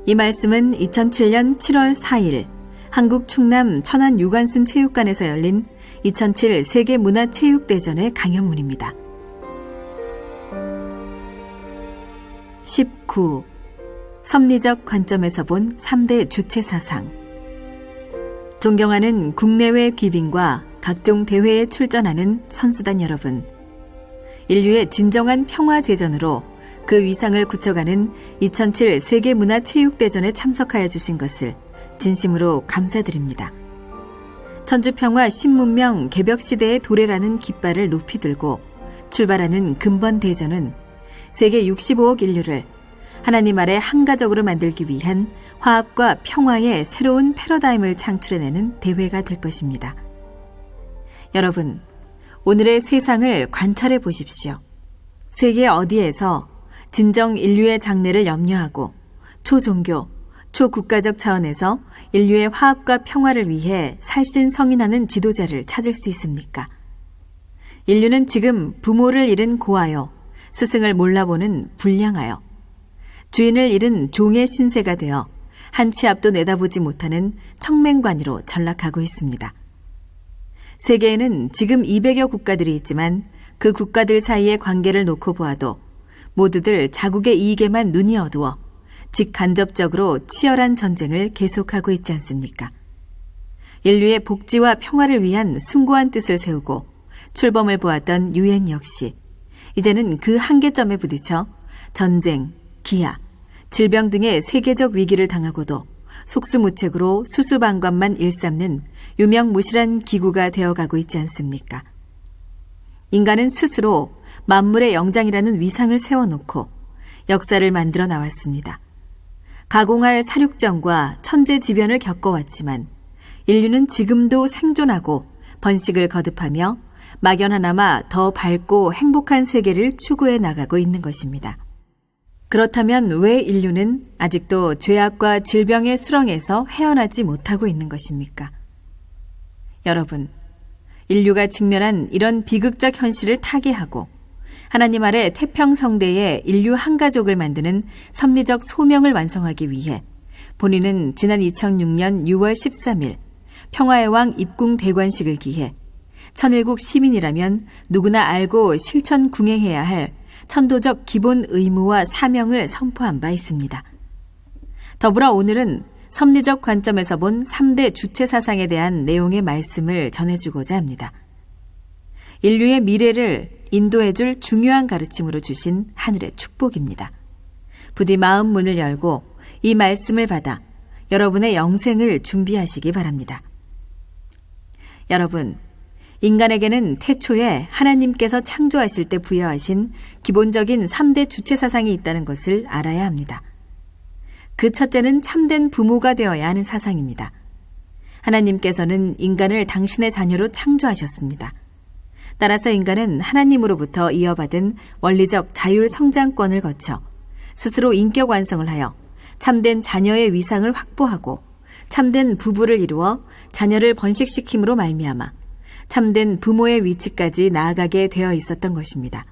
이 말씀은 2007년 7월 4일 한국 충남 천안 유관순 체육관에서 열린 2007 세계문화체육대전의 강연문입니다. 19. 섭리적 관점에서 본 3대 주체사상. 존경하는 국내외 귀빈과 각종 대회에 출전하는 선수단 여러분, 인류의 진정한 평화제전으로 그 위상을 굳혀가는 2007 세계문화체육대전에 참석하여 주신 것을 진심으로 감사드립니다. 천주평화 신문명 개벽시대의 도래라는 깃발을 높이 들고 출발하는 근본대전은 세계 65억 인류를 하나님 아래 한가족으로 만들기 위한 화합과 평화의 새로운 패러다임을 창출해내는 대회가 될 것입니다. 여러분, 오늘의 세상을 관찰해 보십시오. 세계 어디에서 진정 인류의 장래를 염려하고 초종교, 초국가적 차원에서 인류의 화합과 평화를 위해 살신성인하는 지도자를 찾을 수 있습니까? 인류는 지금 부모를 잃은 고아여, 스승을 몰라보는 불량하여, 주인을 잃은 종의 신세가 되어 한 치 앞도 내다보지 못하는 청맹관이로 전락하고 있습니다. 세계에는 지금 200여 국가들이 있지만 그 국가들 사이의 관계를 놓고 보아도 모두들 자국의 이익에만 눈이 어두워 직간접적으로 치열한 전쟁을 계속하고 있지 않습니까? 인류의 복지와 평화를 위한 숭고한 뜻을 세우고 출범을 보았던 유엔 역시 이제는 그 한계점에 부딪혀 전쟁, 기아, 질병 등의 세계적 위기를 당하고도 속수무책으로 수수방관만 일삼는 유명무실한 기구가 되어가고 있지 않습니까? 인간은 스스로 만물의 영장이라는 위상을 세워놓고 역사를 만들어 나왔습니다. 가공할 사륙전과 천재지변을 겪어왔지만 인류는 지금도 생존하고 번식을 거듭하며 막연하나마 더 밝고 행복한 세계를 추구해 나가고 있는 것입니다. 그렇다면 왜 인류는 아직도 죄악과 질병의 수렁에서 헤어나지 못하고 있는 것입니까? 여러분, 인류가 직면한 이런 비극적 현실을 타개하고 하나님 아래 태평성대의 인류 한가족을 만드는 섭리적 소명을 완성하기 위해 본인은 지난 2006년 6월 13일 평화의 왕 입궁 대관식을 기해 천일국 시민이라면 누구나 알고 실천 궁행해야 할 천도적 기본 의무와 사명을 선포한 바 있습니다. 더불어 오늘은 섭리적 관점에서 본 3대 주체 사상에 대한 내용의 말씀을 전해주고자 합니다. 인류의 미래를 인도해줄 중요한 가르침으로 주신 하늘의 축복입니다. 부디 마음 문을 열고 이 말씀을 받아 여러분의 영생을 준비하시기 바랍니다. 여러분, 인간에게는 태초에 하나님께서 창조하실 때 부여하신 기본적인 3대 주체 사상이 있다는 것을 알아야 합니다. 그 첫째는 참된 부모가 되어야 하는 사상입니다. 하나님께서는 인간을 당신의 자녀로 창조하셨습니다. 따라서 인간은 하나님으로부터 이어받은 원리적 자율 성장권을 거쳐 스스로 인격 완성을 하여 참된 자녀의 위상을 확보하고 참된 부부를 이루어 자녀를 번식시킴으로 말미암아 참된 부모의 위치까지 나아가게 되어 있었던 것입니다.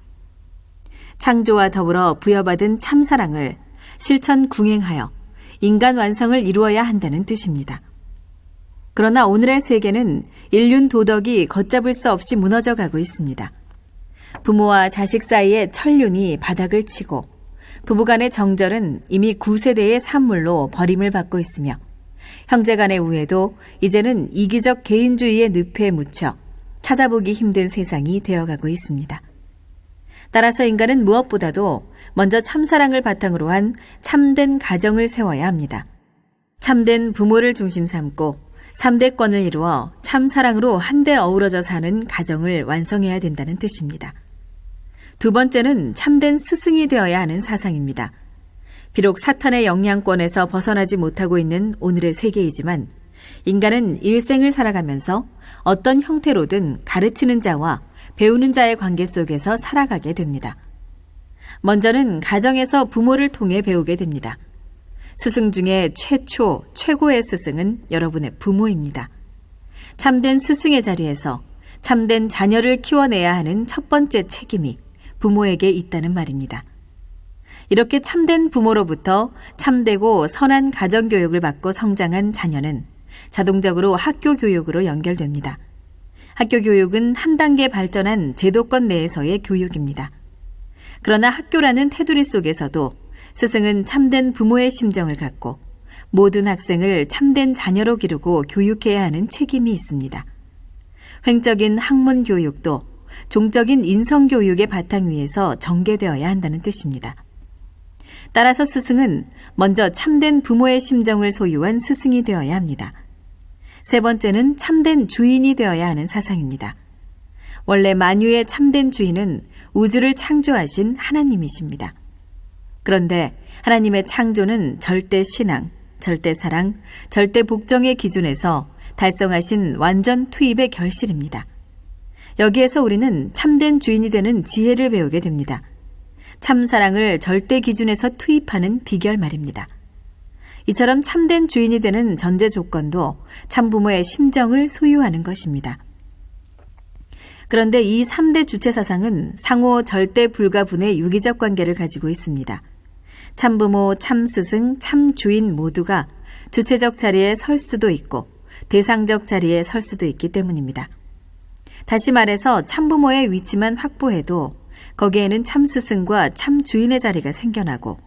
창조와 더불어 부여받은 참사랑을 실천 궁행하여 인간 완성을 이루어야 한다는 뜻입니다. 그러나 오늘의 세계는 인륜 도덕이 걷잡을 수 없이 무너져 가고 있습니다. 부모와 자식 사이의 천륜이 바닥을 치고 부부간의 정절은 이미 9세대의 산물로 버림을 받고 있으며 형제간의 우애도 이제는 이기적 개인주의의 늪에 묻혀 찾아보기 힘든 세상이 되어가고 있습니다. 따라서 인간은 무엇보다도 먼저 참사랑을 바탕으로 한 참된 가정을 세워야 합니다. 참된 부모를 중심 삼고 3대권을 이루어 참사랑으로 한데 어우러져 사는 가정을 완성해야 된다는 뜻입니다. 두 번째는 참된 스승이 되어야 하는 사상입니다. 비록 사탄의 영향권에서 벗어나지 못하고 있는 오늘의 세계이지만 인간은 일생을 살아가면서 어떤 형태로든 가르치는 자와 배우는 자의 관계 속에서 살아가게 됩니다. 먼저는 가정에서 부모를 통해 배우게 됩니다. 스승 중에 최고의 스승은 여러분의 부모입니다. 참된 스승의 자리에서 참된 자녀를 키워내야 하는 첫 번째 책임이 부모에게 있다는 말입니다. 이렇게 참된 부모로부터 참되고 선한 가정교육을 받고 성장한 자녀는 자동적으로 학교 교육으로 연결됩니다. 학교 교육은 한 단계 발전한 제도권 내에서의 교육입니다. 그러나 학교라는 테두리 속에서도 스승은 참된 부모의 심정을 갖고 모든 학생을 참된 자녀로 기르고 교육해야 하는 책임이 있습니다. 횡적인 학문 교육도 종적인 인성 교육의 바탕 위에서 전개되어야 한다는 뜻입니다. 따라서 스승은 먼저 참된 부모의 심정을 소유한 스승이 되어야 합니다. 세 번째는 참된 주인이 되어야 하는 사상입니다. 원래 만유의 참된 주인은 우주를 창조하신 하나님이십니다. 그런데 하나님의 창조는 절대 신앙, 절대 사랑, 절대 복종의 기준에서 달성하신 완전 투입의 결실입니다. 여기에서 우리는 참된 주인이 되는 지혜를 배우게 됩니다. 참사랑을 절대 기준에서 투입하는 비결 말입니다. 이처럼 참된 주인이 되는 전제 조건도 참부모의 심정을 소유하는 것입니다. 그런데 이 3대 주체 사상은 상호 절대 불가분의 유기적 관계를 가지고 있습니다. 참부모, 참스승, 참주인 모두가 주체적 자리에 설 수도 있고 대상적 자리에 설 수도 있기 때문입니다. 다시 말해서 참부모의 위치만 확보해도 거기에는 참스승과 참주인의 자리가 생겨나고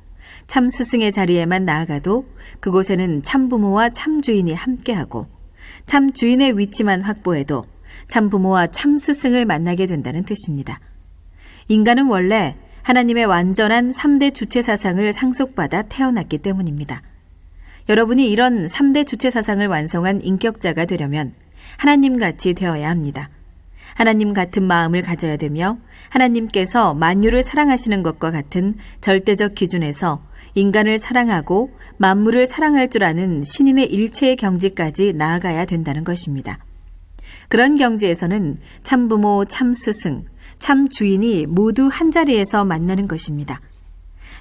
참스승의 자리에만 나아가도 그곳에는 참부모와 참주인이 함께하고 참주인의 위치만 확보해도 참부모와 참스승을 만나게 된다는 뜻입니다. 인간은 원래 하나님의 완전한 3대 주체 사상을 상속받아 태어났기 때문입니다. 여러분이 이런 3대 주체 사상을 완성한 인격자가 되려면 하나님같이 되어야 합니다. 하나님 같은 마음을 가져야 되며 하나님께서 만유를 사랑하시는 것과 같은 절대적 기준에서 인간을 사랑하고 만물을 사랑할 줄 아는 신인의 일체의 경지까지 나아가야 된다는 것입니다. 그런 경지에서는 참부모, 참스승, 참주인이 모두 한자리에서 만나는 것입니다.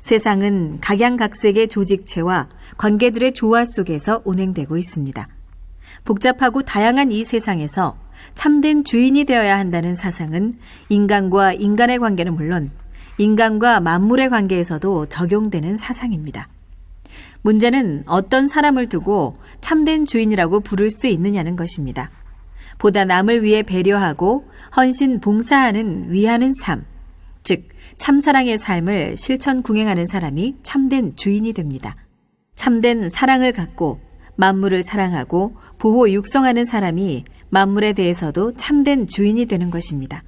세상은 각양각색의 조직체와 관계들의 조화 속에서 운행되고 있습니다. 복잡하고 다양한 이 세상에서 참된 주인이 되어야 한다는 사상은 인간과 인간의 관계는 물론 인간과 만물의 관계에서도 적용되는 사상입니다. 문제는 어떤 사람을 두고 참된 주인이라고 부를 수 있느냐는 것입니다. 보다 남을 위해 배려하고 헌신 봉사하는 위하는 삶, 즉 참사랑의 삶을 실천 궁행하는 사람이 참된 주인이 됩니다. 참된 사랑을 갖고 만물을 사랑하고 보호 육성하는 사람이 만물에 대해서도 참된 주인이 되는 것입니다.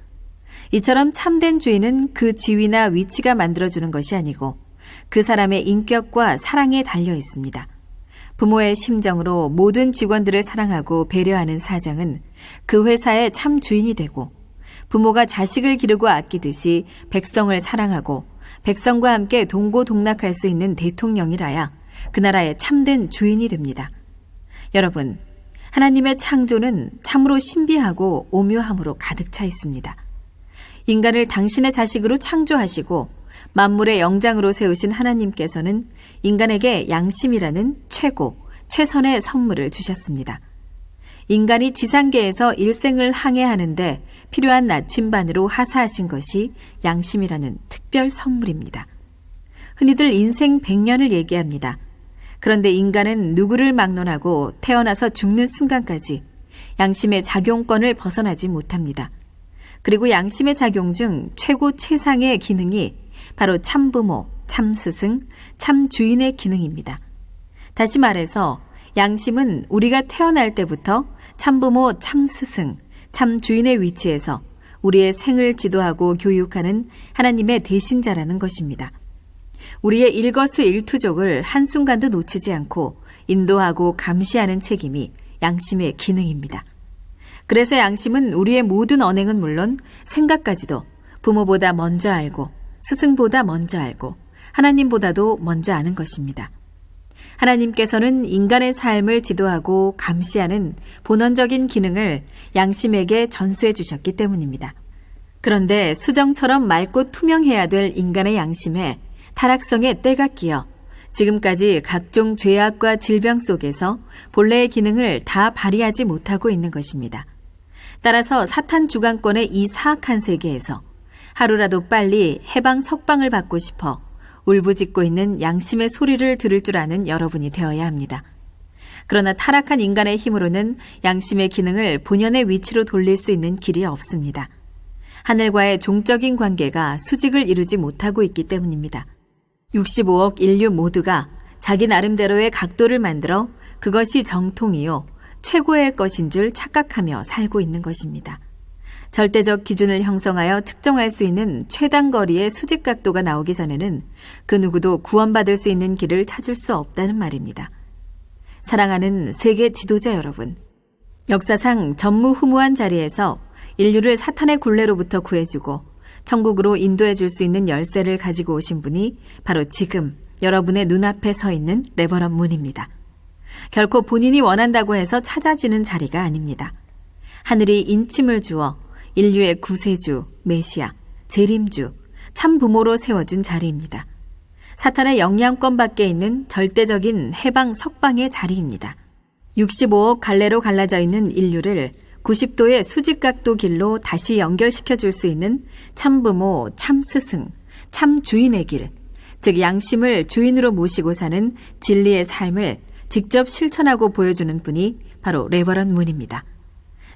이처럼 참된 주인은 그 지위나 위치가 만들어주는 것이 아니고 그 사람의 인격과 사랑에 달려 있습니다. 부모의 심정으로 모든 직원들을 사랑하고 배려하는 사장은 그 회사의 참 주인이 되고 부모가 자식을 기르고 아끼듯이 백성을 사랑하고 백성과 함께 동고동락할 수 있는 대통령이라야 그 나라의 참된 주인이 됩니다. 여러분, 하나님의 창조는 참으로 신비하고 오묘함으로 가득 차 있습니다. 인간을 당신의 자식으로 창조하시고 만물의 영장으로 세우신 하나님께서는 인간에게 양심이라는 최고, 최선의 선물을 주셨습니다. 인간이 지상계에서 일생을 항해하는데 필요한 나침반으로 하사하신 것이 양심이라는 특별 선물입니다. 흔히들 인생 100년을 얘기합니다. 그런데 인간은 누구를 막론하고 태어나서 죽는 순간까지 양심의 작용권을 벗어나지 못합니다. 그리고 양심의 작용 중 최고 최상의 기능이 바로 참부모, 참스승, 참주인의 기능입니다. 다시 말해서 양심은 우리가 태어날 때부터 참부모, 참스승, 참주인의 위치에서 우리의 생을 지도하고 교육하는 하나님의 대신자라는 것입니다. 우리의 일거수일투족을 한순간도 놓치지 않고 인도하고 감시하는 책임이 양심의 기능입니다. 그래서 양심은 우리의 모든 언행은 물론 생각까지도 부모보다 먼저 알고 스승보다 먼저 알고 하나님보다도 먼저 아는 것입니다. 하나님께서는 인간의 삶을 지도하고 감시하는 본원적인 기능을 양심에게 전수해 주셨기 때문입니다. 그런데 수정처럼 맑고 투명해야 될 인간의 양심에 타락성의 때가 끼어 지금까지 각종 죄악과 질병 속에서 본래의 기능을 다 발휘하지 못하고 있는 것입니다. 따라서 사탄 주관권의 이 사악한 세계에서 하루라도 빨리 해방 석방을 받고 싶어 울부짖고 있는 양심의 소리를 들을 줄 아는 여러분이 되어야 합니다. 그러나 타락한 인간의 힘으로는 양심의 기능을 본연의 위치로 돌릴 수 있는 길이 없습니다. 하늘과의 종적인 관계가 수직을 이루지 못하고 있기 때문입니다. 65억 인류 모두가 자기 나름대로의 각도를 만들어 그것이 정통이요 최고의 것인 줄 착각하며 살고 있는 것입니다. 절대적 기준을 형성하여 측정할 수 있는 최단거리의 수직 각도가 나오기 전에는 그 누구도 구원받을 수 있는 길을 찾을 수 없다는 말입니다. 사랑하는 세계 지도자 여러분, 역사상 전무후무한 자리에서 인류를 사탄의 굴레로부터 구해주고 천국으로 인도해 줄 수 있는 열쇠를 가지고 오신 분이 바로 지금 여러분의 눈앞에 서 있는 레버런 문입니다. 결코 본인이 원한다고 해서 찾아지는 자리가 아닙니다. 하늘이 인침을 주어 인류의 구세주, 메시아, 재림주, 참부모로 세워준 자리입니다. 사탄의 영향권 밖에 있는 절대적인 해방 석방의 자리입니다. 65억 갈래로 갈라져 있는 인류를 90도의 수직각도 길로 다시 연결시켜 줄 수 있는 참부모, 참스승, 참주인의 길, 즉 양심을 주인으로 모시고 사는 진리의 삶을 직접 실천하고 보여주는 분이 바로 레버런 문입니다.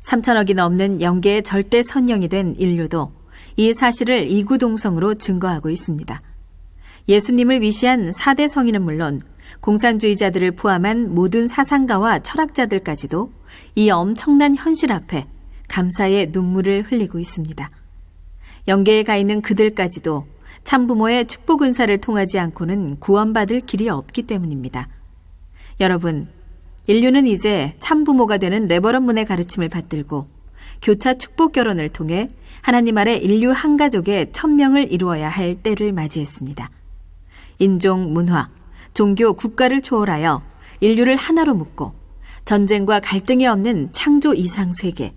3천억이 넘는 영계의 절대 선영이 된 인류도 이 사실을 이구동성으로 증거하고 있습니다. 예수님을 위시한 4대 성인은 물론 공산주의자들을 포함한 모든 사상가와 철학자들까지도 이 엄청난 현실 앞에 감사의 눈물을 흘리고 있습니다. 영계에 가 있는 그들까지도 참부모의 축복 은사를 통하지 않고는 구원받을 길이 없기 때문입니다. 여러분, 인류는 이제 참부모가 되는 레버런 문의 가르침을 받들고 교차 축복 결혼을 통해 하나님 아래 인류 한 가족의 천명을 이루어야 할 때를 맞이했습니다. 인종, 문화, 종교, 국가를 초월하여 인류를 하나로 묶고 전쟁과 갈등이 없는 창조 이상 세계,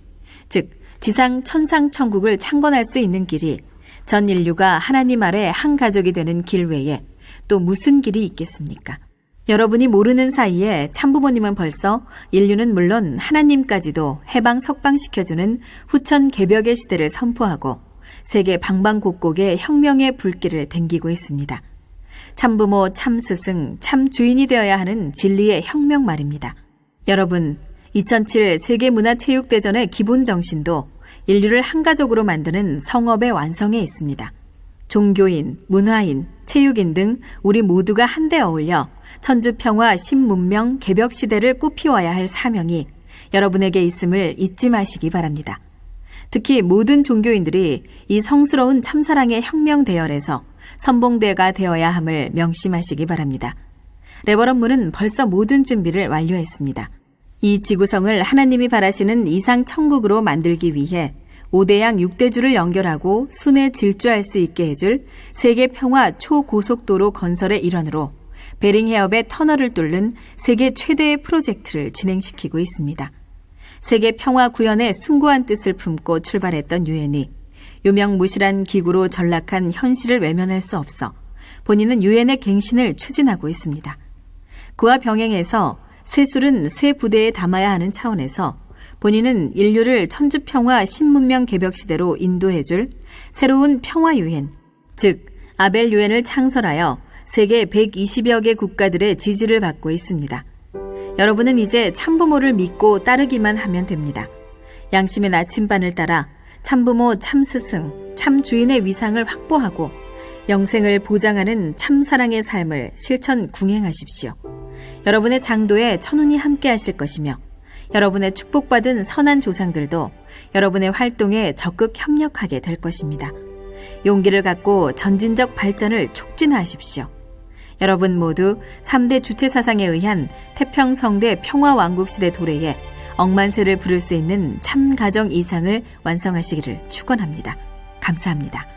즉 지상 천상 천국을 창건할 수 있는 길이 전 인류가 하나님 아래 한 가족이 되는 길 외에 또 무슨 길이 있겠습니까? 여러분이 모르는 사이에 참부모님은 벌써 인류는 물론 하나님까지도 해방 석방시켜주는 후천 개벽의 시대를 선포하고 세계 방방곡곡에 혁명의 불길을 댕기고 있습니다. 참부모, 참스승, 참주인이 되어야 하는 진리의 혁명 말입니다. 여러분, 2007 세계문화체육대전의 기본 정신도 인류를 한 가족으로 만드는 성업의 완성에 있습니다. 종교인, 문화인, 체육인 등 우리 모두가 한데 어울려 천주평화 신문명 개벽시대를 꽃피워야 할 사명이 여러분에게 있음을 잊지 마시기 바랍니다. 특히 모든 종교인들이 이 성스러운 참사랑의 혁명 대열에서 선봉대가 되어야 함을 명심하시기 바랍니다. 레버런 문은 벌써 모든 준비를 완료했습니다. 이 지구성을 하나님이 바라시는 이상 천국으로 만들기 위해 5대양 6대주를 연결하고 순회 질주할 수 있게 해줄 세계 평화 초고속도로 건설의 일환으로 베링해협의 터널을 뚫는 세계 최대의 프로젝트를 진행시키고 있습니다. 세계 평화 구현의 숭고한 뜻을 품고 출발했던 유엔이 유명무실한 기구로 전락한 현실을 외면할 수 없어 본인은 유엔의 갱신을 추진하고 있습니다. 그와 병행해서 세술은 새 부대에 담아야 하는 차원에서 본인은 인류를 천주평화 신문명 개벽시대로 인도해줄 새로운 평화유엔, 즉 아벨 유엔을 창설하여 세계 120여 개 국가들의 지지를 받고 있습니다. 여러분은 이제 참부모를 믿고 따르기만 하면 됩니다. 양심의 나침반을 따라 참부모, 참스승, 참주인의 위상을 확보하고 영생을 보장하는 참사랑의 삶을 실천 궁행하십시오. 여러분의 장도에 천운이 함께 하실 것이며 여러분의 축복받은 선한 조상들도 여러분의 활동에 적극 협력하게 될 것입니다. 용기를 갖고 전진적 발전을 촉진하십시오. 여러분 모두 3대 주체 사상에 의한 태평성대 평화왕국시대 도래에 억만세를 부를 수 있는 참 가정 이상을 완성하시기를 축원합니다. 감사합니다.